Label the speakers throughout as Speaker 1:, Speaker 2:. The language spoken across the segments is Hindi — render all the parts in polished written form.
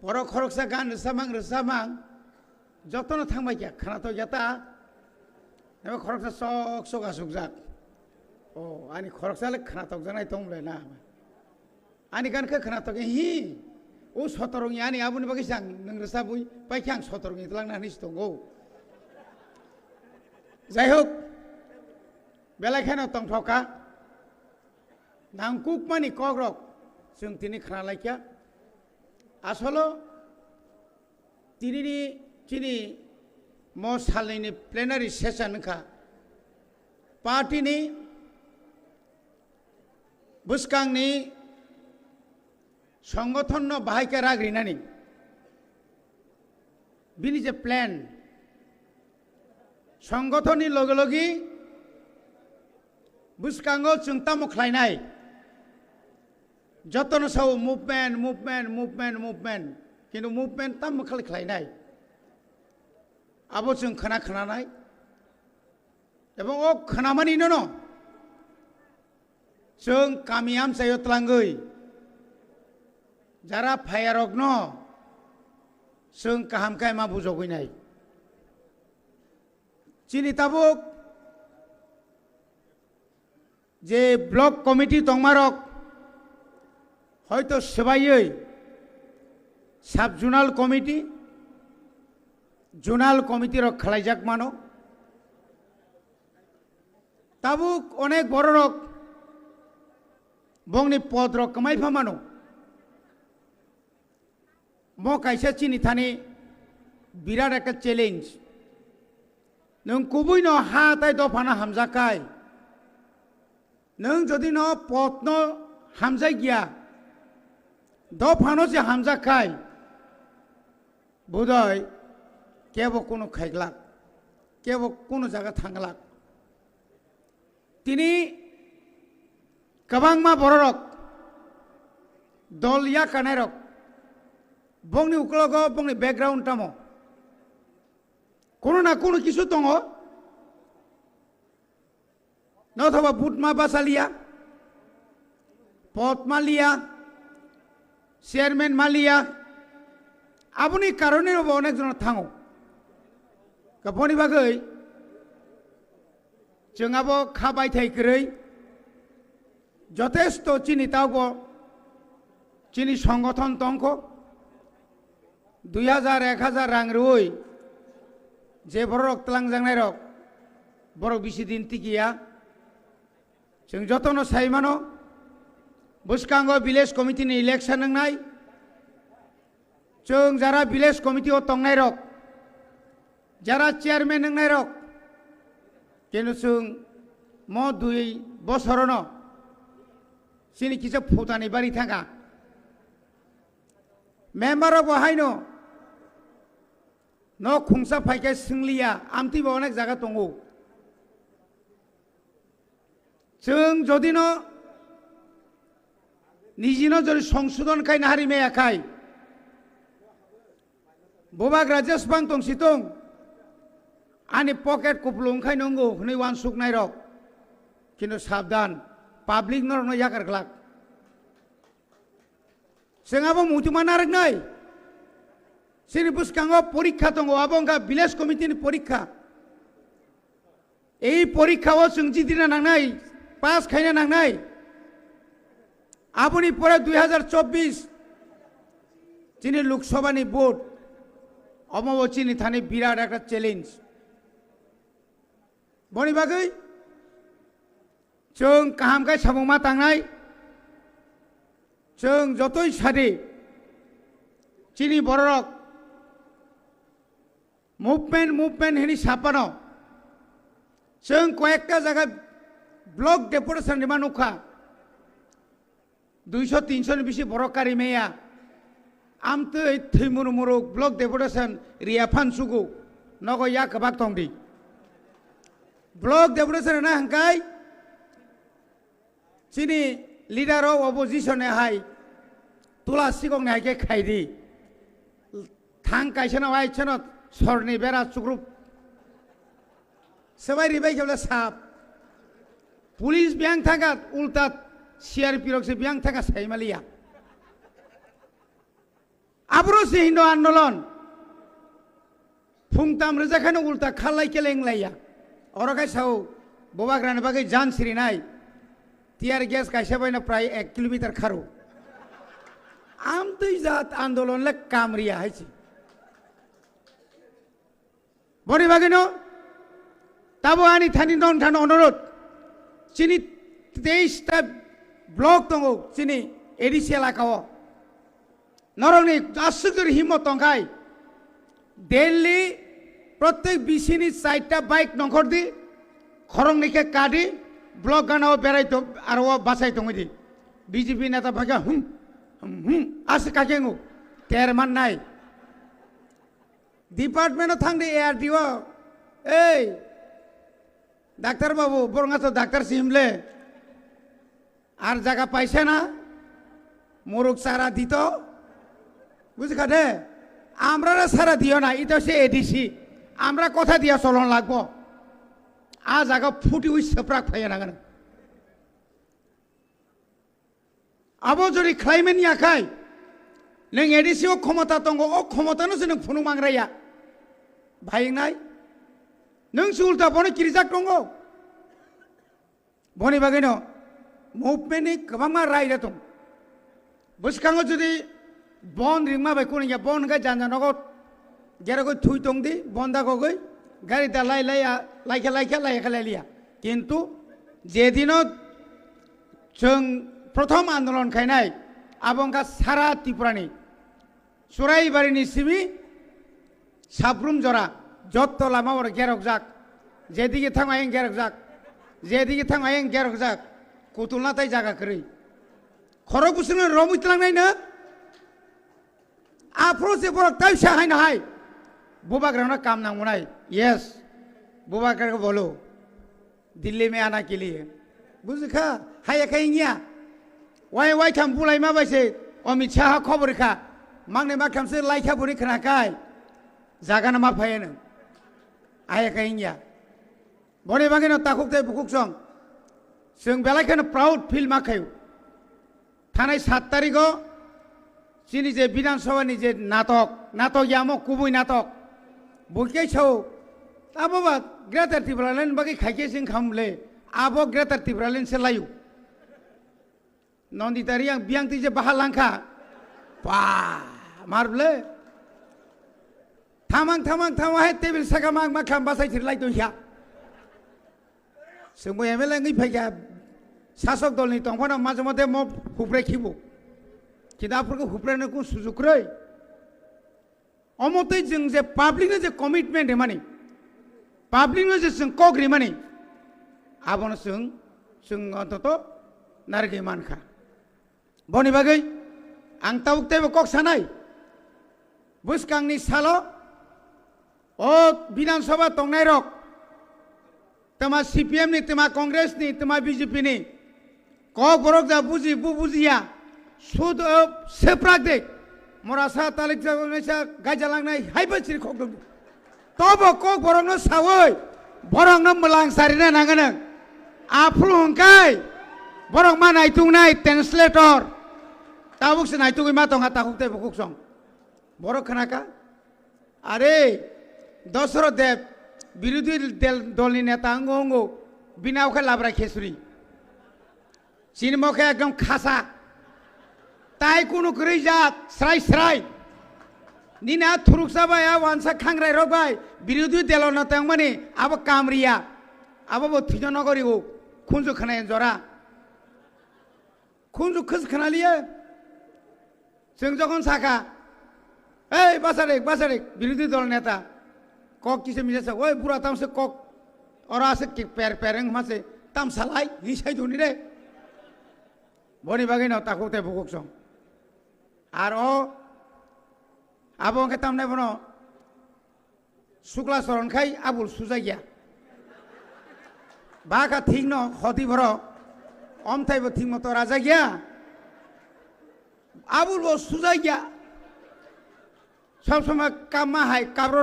Speaker 1: बर' खरकसा गान रोजाबां जतन थांबाय क्या खोनाथ' जाता एबा खरकसा sok sok asuk jak ani खरकसा ले खोनाथ' जानाय दंलै ना ani gan ke खोनाथ' hi o sotorong ani abuni bagi sang nang resabui pai kyang sotorong itlang nanis tongo जायहक बेलायखानो तंथका नांकुक मानि कग्रक जों तिनि खोनालायखिया आसलो तिनि म सालनि प्लेनारि सेसनखा पार्टीनि बुसकांनि संगठन बाहायके राग्रिनानि बिनि जे प्लेन संगठननि लगे लगे बुसकांगो जों तामुख्लायनाय जतन साव मुभमेन्ट किन्तु मुभमेन्ट तामुख्लायनाय आबो जों खोनानाय एबं ओ खोनामानिनो न जों कामियाम जायतलांगै जारा फायारक न जों काहामखाय मा बुजगैनाय चिनी ताबुक जे ब्लक कमिटी तंमारक हयतो सेबायै साब जुनाल कमिटी रक खालायजाक मानो ताबुक अनेक बररक बंनि पद रक कमायफा मानो म कायसा चिनी थानी बिराट एक चैलेंज नों कुबुई न हा ताई दफाना हामजाखाय नों जदि न पद न हामजाय गया दफानो जे हामजाखाय बुदय केबो कोनो खायग्लाक केबो कोनो जागा थांग्लाक तिनी गोबांमा बररक दलिया कानायरक बंनि उकलगो बंनि बैकग्राउंड तामो कोनो ना कोनो किसु दङ नथवा बुटमा बासालिया पदमा लिया चेयरमैन मालिया आबुनि कारणे अनेक जन थाङो गबनि बागै जोंहाबो खाबाय थाइग्रै যথেষ্ট চিনি তাওগো চিনি সংগঠন তংख 2000 1000 रां रुई जे बरक तलांजांनाय रक बरक बिसि दिन तिगिया जों जतन साइमानो बुसकांगो विलेज कमिटीनि इलेक्शन नांनाय जों जारा विलेज कमिटी ओ तंनाय रक जारा चेयरमैन नांनाय रक किन्तु जों म 2 बोसोरनो सिनि किसे फुटानि बारि थाङा मेम्बार बहायनो न खुंसा फाइके सिंलिया आमति अनेक जागा दङ जों जदि न निजिनो जदि संशोधन खाय नाहारि मेयाखाय बबा राजेश बां दंसितं आनि पकेट कुपलुंखाय नंगौ हनै वान सुकनाय रक किन्तु साबधान पाब्लिक नरनो यागारग्लाक जोंहाबो मुथुमा नारगनाय सिनि बुसकांगो परीक्षा दङ आबंगा विलेज कमिटीनि परीक्षा এই পরীক্ষাও जों जिदिना नांनाय पास खायना नांनाय आबुनि परे 2024 जिनि लोकसभानि भोट अमवचिनि थाने बिराट एक चैलेंज बनि बागै जों काहामखाय साबुंमा थांनाय जों जतई सादि चिनि बररक मुभमेन्ट हेनि सापानो जों कयेकटा जायगा ब्लक डेपुटेशन निमा नुखा 200-300 नि बिसि बरक कारिमेया आमते थैमुरुमुरु ब्लक डेपुटेशन रिया फानसुगु नगो या कबाक तंदि ब्लक डेपुटेशन ना हंकाय चिनी लीडर ऑफ ऑपोजिशन हाय तुला सिगं ने हायके खायदि थां कायसना वायसना सरनि बेरा सुग्रुप सबाय रिबाय केवला साप पुलिस बियांग थागा उल्टा सीआरपी रक से बियांग थागा साइमालिया Abro si Hindu Andolon. Fungtam rezakan ulta khalai keleng laya. Orang kai sau boba grana bagai jan sirinai. Tiar gas kai siapa ina prai 1 kilometer kharu. Am tu izat Andolon lek kamria hai si. Boni bagai no. Tabu ani thani don than onorot. Sini 23 blok tongo sini edisi elakao. Norongni asukir himot tongkai. Delhi प्रत्येक बिसिनी 4टा बाइक नखर दी खरंग निके काडी ब्लॉक गानाव बेराय तो आरो बासाय तंगदि बीजेपी नेता भागा आस काकेंगु तेरमान नाय डिपार्टमेंट थांदे एआरटीओ ए डाक्टर बाबू बरंगा तो डाक्टर सिमले आर जागा पाइसे ना मुरुक सारा दितो बुझखादे आमरा सारा दियो ना इतो से एडीसी আমরা কথা দিয়া চলন লাগবো আজ আগা ফুটি উই সেপ্রাক ফাইয়া নাগান আবো যদি ক্লাইমেট ইয়াখাই নং এডিসিও ক্ষমতা দङ ও ক্ষমতাनो जों फुनु मांग्राया भाइनाय नों सुलता बने किरिजाक दङ बनि बागैनो मुभमेन्टनि गोबां मा रायदा दं बसखाङो जुदि बन रिंमा बाय कोनिया बन गा जानजानगो Gara ko thui tong di bonda ko goi gari da lai lai liya kintu jedino जों प्रथम आंदोलन खायनाय आबंगा सारा त्रिपुरानि सुराइबारिनि सिबि साब्रुम जरा जत्त लामा वर गेरक जाक जेदिगे थांगायें गेरक जाक जेदिगे थांगायें गेरक जाक कुतुलना ताय जागा करै खरक बुसुनो रमुइतलांनायनो आफ्रो से बरक ताय साहायनो हाय बुबाग्राना काम नांगौनाय यस बुबाग्रा को बोलो दिल्ली में आना के लिए बुझखा हाय खाइनिया वाय वाय थाम बुलाय मा बायसे अमित शाह खबर खा मांगने मा खामसे लाइखा बुरि खनाखाय जागाना मा फायनो हाय खाइनिया बने बागेनो ताकुक थाय बुकुक सं जों बेलायखानो प्राउड फिल माखायो थानाय 7 तारिखो जोंनि जे विधानसभानि जे नाटक यामो गुबै नाटक बयके छौ आबोबा ग्रेटार त्रिपुरालेण्ड बागै खायके जों खामले आबो ग्रेटार त्रिपुरालेण्ड से लायु नन्दितारि आं बियांति जे बाहालांखा बा मारबले थामां हाय टेबिल सागा मां मा खाम बासाय थिर लायदो या जोंबो एमएलए ngै फायगा शासक दलनि तंफाना माजे मते म हुब्रे खिबो किदाफोरखौ हुब्रेनो को सुजुग्रै अमते जों जे पाब्लिकनो जे कमिटमेन्ट माने पाब्लिकनो जे जों कग्रि माने आबनो जों अन्तत नारगै मानखा बनि बागै आं ताउकतेबो कक सानाय बुसकांनि सालो ओ विधानसभा तंनाय रक तमा सीपीएम नि तमा कांग्रेस नि तमा बीजेपी नि कक बरक जा बुजि बुजिया सुद सेप्राक दे मरासा तालिक जागोनैसा गायजालांनाय हायबोसिर खक दं तबो कक बरकनो सावै बरकनो मलां सारिना नांगोन आफुल हंकाय बरक मा नायतुंनाय ट्रान्सलेटर ताबुकसे नायतुगै मा दं ताकुकते बुकुक सं बरक खनाका अरे दशरथ देव বিরোধী দলনি নেতা অঙ্গ বিনাওকে লাবরা খেসুরি চিনমকে একদম খাসা তাই কোনো করে যাত স্রাই নিনা থুরুক সাবাই ওয়ানসা খাংরাই রবাই বিরোধী দল নেতা মানে আব কামরিয়া আবো থিজন নগরিগো খুনজু খানায় জরা খুনজু খস খানালিয়ে जों যখন সাকা এই বাসারে বিরোধী দল নেতা कक किसे मिसे ओए बुरा तामसे कक और आसे के पेरंग मासे ताम सालाय हिसाय दुनि रे बनि बागै न ताकुते बुकुक सं आर ओ आबो के तामने बनो शुक्ला शरण खाय आबुल सुजाय गया बाका थिक न खति भरो अमथायबो थिक मत राजा गया आबुल बो सुजाय गया सब समय काम में हाय काब्रो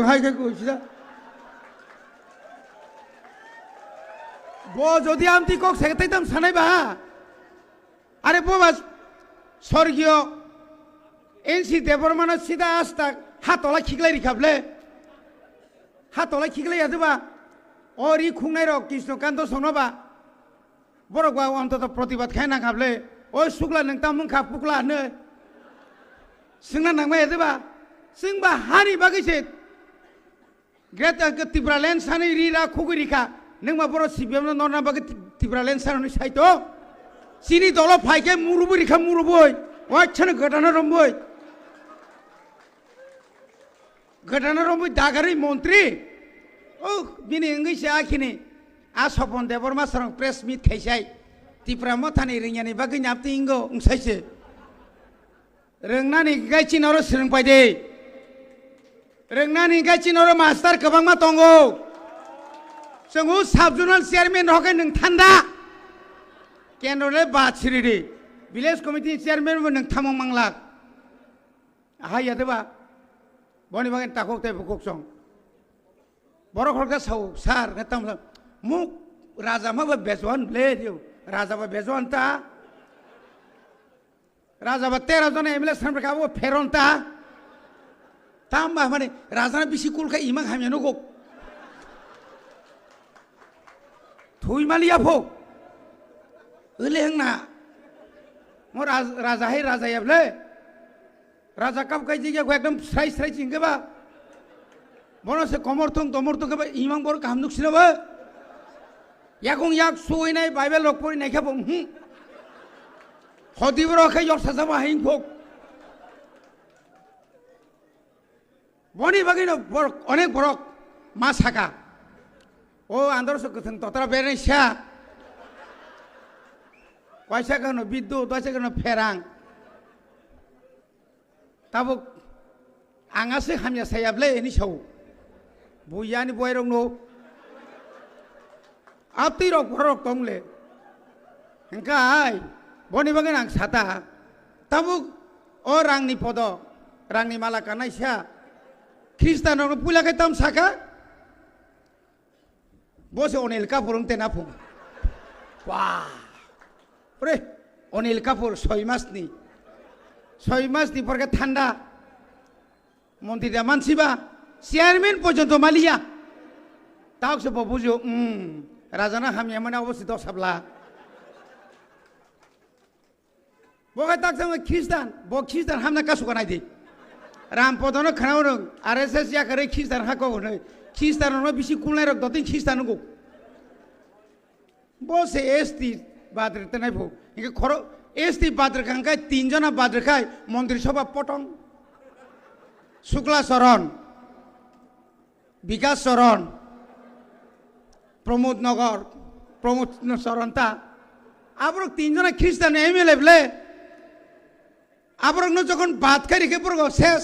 Speaker 1: हायके कुछ वो যদি আমতি কক সেটাই দাম সানাই বা আরে বাবা স্বর্গীয় एनसी देबरमाना सीधा आज तक हाथला खिगलाई रिखाबले हाथला खिगलाई आजोबा और ई खुंनाय रक कृष्णकान्त संनोबा बरक बा अन्तत प्रतिबाद खाय नांखाबले ओइ सुग्ला नोंता मुंखा पुक्ला नो सोंना नांबाय आजोबा जोंबा हानि बागैसो ग्रेट तिब्रालेण्ड सानै रिरा खुगुरिखा नोंबा बर' सिबिएम नरना बागै तिब्रालेण्ड सानै साइतो सिनि दल फाइके मुरुबो रिखा मुरुबोय वाच्छानो गोदाना रम्बोय गोदाना रम्बोय दागारि मन्त्री ओ बिनि इंगैसे आखिनि आ सपन देबरमा सरं प्रेस मिट खायसाय तिप्रा मथानि रिंयानि बागै नापति इंगो उंसायसो रोंनानि गायचिनारो सोलोंबाय दे रोंनानि गायचिनारो मास्टार गोबांमा दंगौ जोंखौ साब जुनाल चेयारमेन हकै नों थान्दा केन्द्रले बाथिरिदि विलेज कमिटि चेयारमेन नों थामं मांलाक हायादोबा बनि बागै ताखौ ते बुकसं बर' खरगा साव सार नेताम मुक राजा माबा बेजवान ब्ले दिउ राजा बा बेजवान ता राजा बा 13 जन एमएलए सामब्रकाबो फेरनता ताम माने राजा बिसि कुलका इमां हामियानो गक थुई मालिया फो ओले हंना मो राजा है राजा याबले राजा कब कई जिगे एकदम स्राइ स्राइ जिंगेबा बनसे कमरथं दमरथं के इमां बर काम नुक्सिनोबा यागं याक सुइनाय बाइबेल लकपरि नायखाबो हदिबर खै यरसाजाबा हाइन फक बनि बागैनो अनेक बरक मा साका ओ आन्दरस गथं ततरा बेरेसा वाइसा गनो बिद्दु वाइसा गनो फेरां ताबो आंगासो हामिया सायाबले एनि साव बुयानि बयरंनो आपति रक बरक तंगले हंकाय बनि बागै आं साता ताबो ओ रांनि पद रांनि माला कानायसा ख्रिस्टाननो पुलाखै ताम साका बसे अनिल कापुर तेना फुं वाह रे अनिल कापुर 6 मासनि परके ठान्डा मन्त्रीदा मानसिबा चेयारमेन पर्यन्त मालिया ताकसो बुझो राजाना हामिया माने अवस्थित साबला बगाय ताकसो ख्रिस्टान हामना कासुका नायदि रामपदनो खानावनो आरएसएस याकरे ख्रिस्टान हाको होनो ख्रिस्टाननो बिसि कुलनाय रक दतिन ख्रिस्टान गो बसे एसटी बाद्र तनाय भो इके खरो एसटी बाद्र खांखाय 3 जना बाद्र खाय मन्त्री सभा पटं शुक्ला शरण विकास शरण प्रमोद शरणता आबरक 3 जना ख्रिस्टान एमएलए बले आबरक न जखन बात खाय रिखे परगो शेष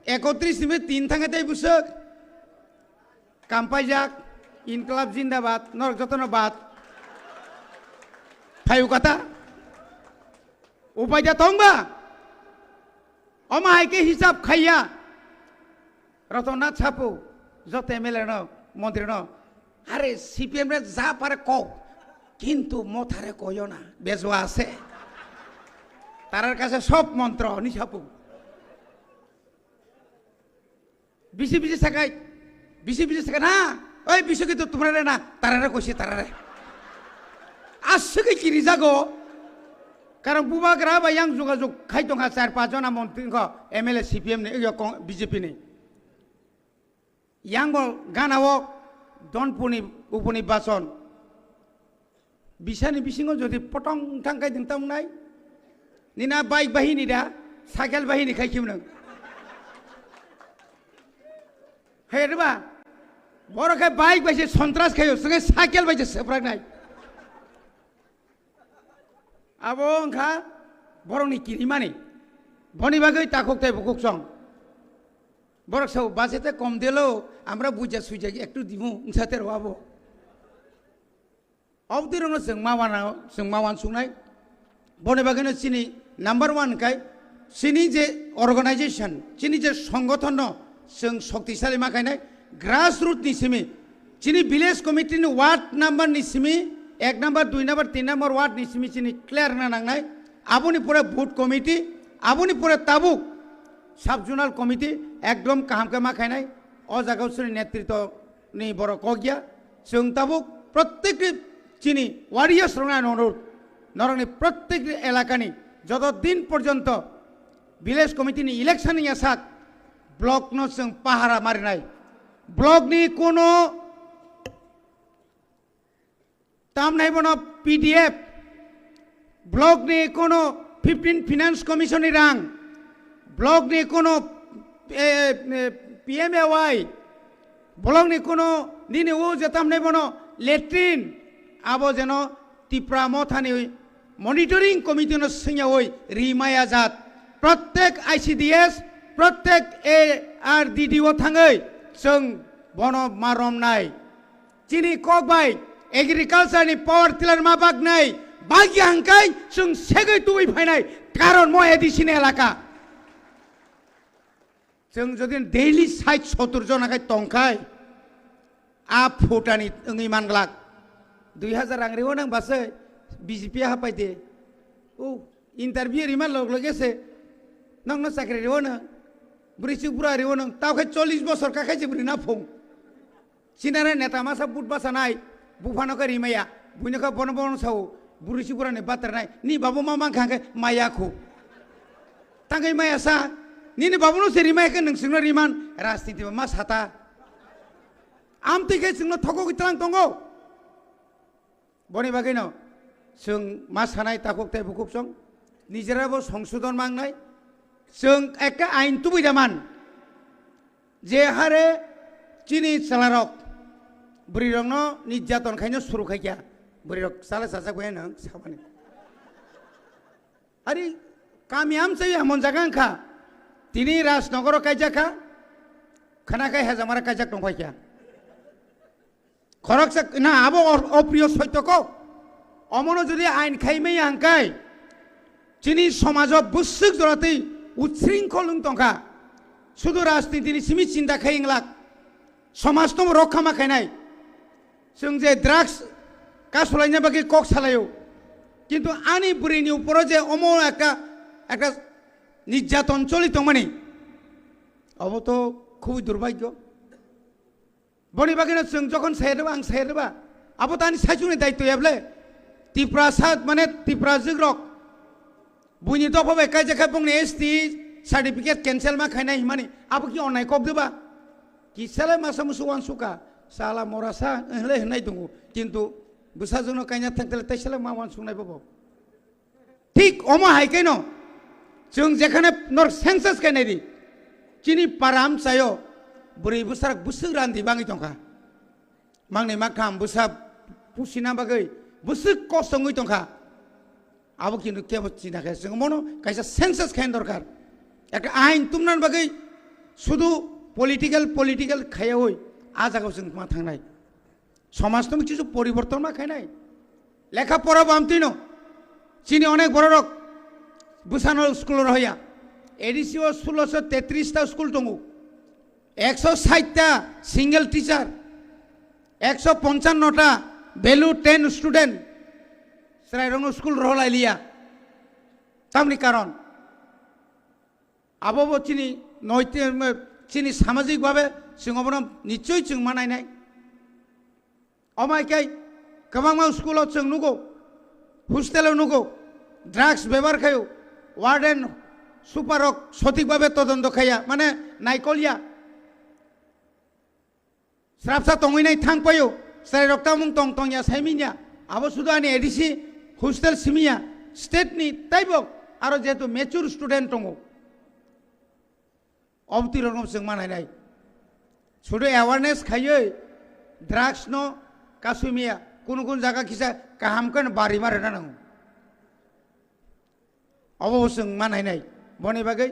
Speaker 1: 31 में 3 थांगे ताई बुसक कामपायजाक इनकलाब जिंदाबाद नरक जतन बात फायु कथा उपाय तंबा अमाहाय के हिसाब खाइया रतनाथ छापू जत एमएलए न मंत्री न अरे सीपीएम रे जा पारे कौ किंतु मथारे कयो ना बेजवा आछे तारार काছে सब मंत्र नि छापू बिसि बिसि साकाय ना ओइ बिसि तो तुम्हारे ना तारारे कइसे तारारे आसके किरि जागो कारण बुबाग्रा बा yang जुगाजुग खायदोंहा 4-5 जना मन्त्री एमएलए सीपीएम ने बीजेपी ने yang गानाव दनपुनि उपनि बासन बिसानि बिसिङाव जदि पटं थांखाय दिंतामनाय निना बाइक बाहिनी दा साइकेल बाहिनी खायखिम नों हेरबा बरखाय बाइक बायसे सन्त्रास खायो सगे साइकेल बायसे सोफ्रागनाय आबो ओंखा बरंनि किरिमानि बनि बागै ताखकताय बुकसं बरक साव बाजेते कम दिलो আমরা বুঝা সুইজা একটু দিমু সাথে রবাবো অবদিরং जों मावान सुनाय बने बागैनो चिनि नम्बर 1 काय चिनि जे अर्गानाइजेशन चिनि जे संगठन जों शक्तिशाली माखायनाय ग्रास रूट नि सिमी चिनि विलेज कमिटि नि वार्ड नम्बर नि Simi 1 number 2 number 3 number ward नि सिमी चिनि क्लियर ना नांनाय आबोनि पुरा booth committee aboni pore tabuk sub zonal committee ekdom kaham ke maखायनाय o jagausri netritto ni boro kogya जों tabuk प्रत्येक চিনি warriors রঙা অনুরোধ নরংনি প্রত্যেক এলাকানি যতদিন পর্যন্ত village কমিটিনি election Yasak block no जों পাহারা মারিনাय ব্লক নি কোনো তাম নাই বনো পিডিএফ ব্লক নি কোনো 15 ফিনান্স কমিশনি রাং ব্লক নি কোনো পিএমএওয়াই ব্লক নি কোনো দিনে ও যেতাম নাই বনো লেট্রিন আবো যেন টিপ্রা মথানি মনিটরিং কমিটিনো সিংয়া ওই রিমায়া জাত প্রত্যেক আইসিডিএস প্রত্যেক এ আর ডিডিও থাঙ্গै जों বন মারম নাই চিনি ককবাই এগ্রিকালচারনি পাওয়ার টিলার মা বাগ নাই বাগি হাঙ্কাই जों সেগै তুই ফাইনাই কারণ মই এদিসিনে এলাকা जों যদি ডেইলি 60-70 জনাকাই টংকাই আ ফুটানি ওই মানগলাক 2000 রাং রেও নাং বাসে বিজেপি হাপাইতে ও ইন্টারভিউ রিমান লগ লগেছে নং ন চাকরি রেও না বুড়িসি বুড়া রেও নং তাওখাই 40 বছর কাখাইছে বুড়ি না ফং সিনারে নেতা মাসা বুট বাসা নাই বুফানকা রিমায়া বুইনকা বন বন সাও বুড়িসি বুড়া নে বাতার নাই নি বাবু মামা খাঙ্গে মায়া খো তাঙ্গাই মায়া সা নি বাবু নো সে রিমায়াকে नोंसिनो রিমান রাজনীতি मा साता আমতিকে जोंनो थको गितलां दंगो बनि बागैनो जों मा सानाय ताकक ताय बुकुब सं निजेराबो संशोधन मांगनाय जों एके आइन तुबैदामान जे हारे चिनि सालारक बुरिरंनो निर्यातन खायनो सुरु खायया बुरिरक साला सासा गय नों साबानि आरि कामियाम सै हमन जागांखा तिनि राजनगर कायजाखा खानाखाय हेजामारा कायजाक दंफायखा খরকসা না আবো অপ্রিয় সত্যক অমন যদি আইন খাইমেই আঙ্কাই চিনি সমাজ বুসুক জরাতেই উচ্ছৃঙ্খল টঙ্কা শুধু রাজনীতিনি সিমি চিন্তা খাইংলাক সমাজ তো রক্ষা মাখাইনাই जों যে ড্রাগস কাসলাইনা বাকি কক সালায়ও কিন্তু আনি বুড়িনি উপরে যে অমন একটা একটা নির্যাতন চলিত মানে অব তো খুবই দুর্ভাগ্য বনি বাগিনা जों যখন সাইরেবা আং সাইরেবা আবো তানি সাইজুনি দায়িত্ব এবলে টিপ্রা সাত মানে টিপ্রা জিগ্রক বুইনি দফাবে কাইজাখা বংনি এসটি সার্টিফিকেট ক্যান্সেল মা খাইনাই মানে আবো কি অন্যায় কক দেবা কি সালে মাসা মুসু ওয়ান সুকা সালা মরাসা হলে হনাই দङ কিন্তু বুসা জন্য কাইনা থাকলে তাই সালে মা ওয়ান সুনাই বাবো ঠিক অমা হাইকাইনো जों যেখানে নর সেন্সাস কাইনাই দি চিনি পারাম চায়ো बुरै बुसारक बुसुक रान्दि बाङै दंखा मांनै माखाम बुसा पुसिना बागै बुसुक कसङै दंखा आबो किन्तु केबो चिनाखै जों मनो कायसा सेन्सास खाइन दरकार একটা আইন তুমনার বাগै শুধু পলিটিক্যাল খায়া হই আ জায়গাও जों मा थांनाय সমাজ তো কিছু পরিবর্তন মা খাইনাই লেখা পড়া বামতিনো চিনি অনেক বড় রক বুসানো স্কুল রহিয়া এডিসিও 1633টা স্কুল দङ 160টা সিঙ্গেল টিচার 155টা ভ্যালু 10 স্টুডেন্ট শ্রাইরং স্কুল রহলাইলিয়া তামনি কারণ আবব চিনি নৈতিক চিনি সামাজিকভাবে সিংহবন নিশ্চয়ই जों মানাইনাই অমাইকাই गोबां স্কুলাव जों नुगौ হোস্টেলাव नुगौ ড্রাগস ব্যবহার খায়ও ওয়ার্ডেন সুপারক সঠিকভাবে তদন্ত খাইয়া মানে নাইকলিয়া স্রাবসা তংইনাই থাংপায়ো সাই রক্তা মুং তং তং या সাইমিনিয়া আবো শুধু আনি এডিসি হোস্টেল সিমিয়া স্টেটনি তাইবক আর যেহেতু ম্যাচুর স্টুডেন্ট দङ অবতি রকম जों মানাইনাই শুধু অ্যাওয়ারনেস খাইयै ড্রাগস ন কাসুমিয়া কোন কোন জায়গা কিসা কাহামকান বাড়ি মারে না নাও অবশ্য जों মানাইনাই বনি বাগै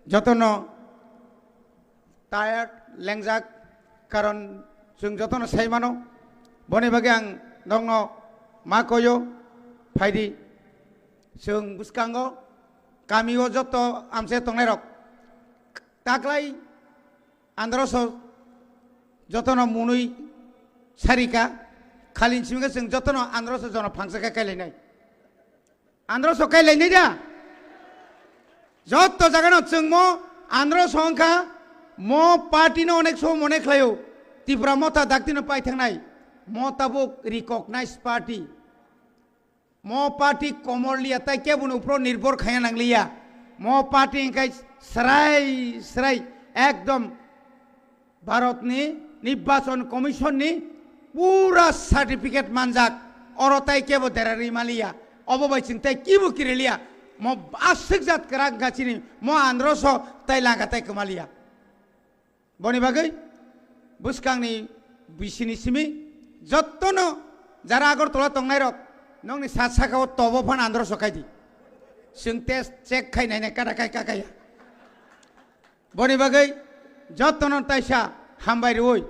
Speaker 1: যতন টায়ার্ড লেংজাক কারণ जों যতন সাইমানো বনি বাগै आं नोंनो मा कयो फाइदि जों बुसकांगो गामियाव जत आमसे तंनाय रक ताग्लाय आन्ध्रस जतन मुनुई सारिका खालिनसिमगे जों जतन आन्ध्रस जन फांसका कायलायनाय आन्ध्रस कायलायनाय दा যত জায়গানো जों মো আন্ধ্র সংখ্যা মো পার্টিনো অনেক সময় মনে খায়ও ত্রিপুরা মতা দাক্তিনো পাই থাকনাই মতাবুক রিকগনাইজ পার্টি মো পার্টি কমরলিয়া তাই কেবল উপর নির্ভর খায়া নাংলিয়া মো পার্টি ইনকাই সরাই সরাই একদম ভারতনি নির্বাচন কমিশননি পুরা সার্টিফিকেট মানজাক অরতাই কেবল দেরারি মালিয়া অববাইছিন তাই কিবু কিরেলিয়া মো আশিক জাত কেরাক গাছিনি মো আন্ধ্রস তাই লাঙ্গা তাই কমালিয়া বনি বাগৈ বুসকাংনি বিসিনি সিমি যত্তনো যারা আগরতলা তংনাই রক नोंनि सात साखाव तब फान आन्ध्र सखायदि जों टेस्ट चेक खायनाय काटाखाय काकाया बनि बागै जतन ताइसा हामबाय रय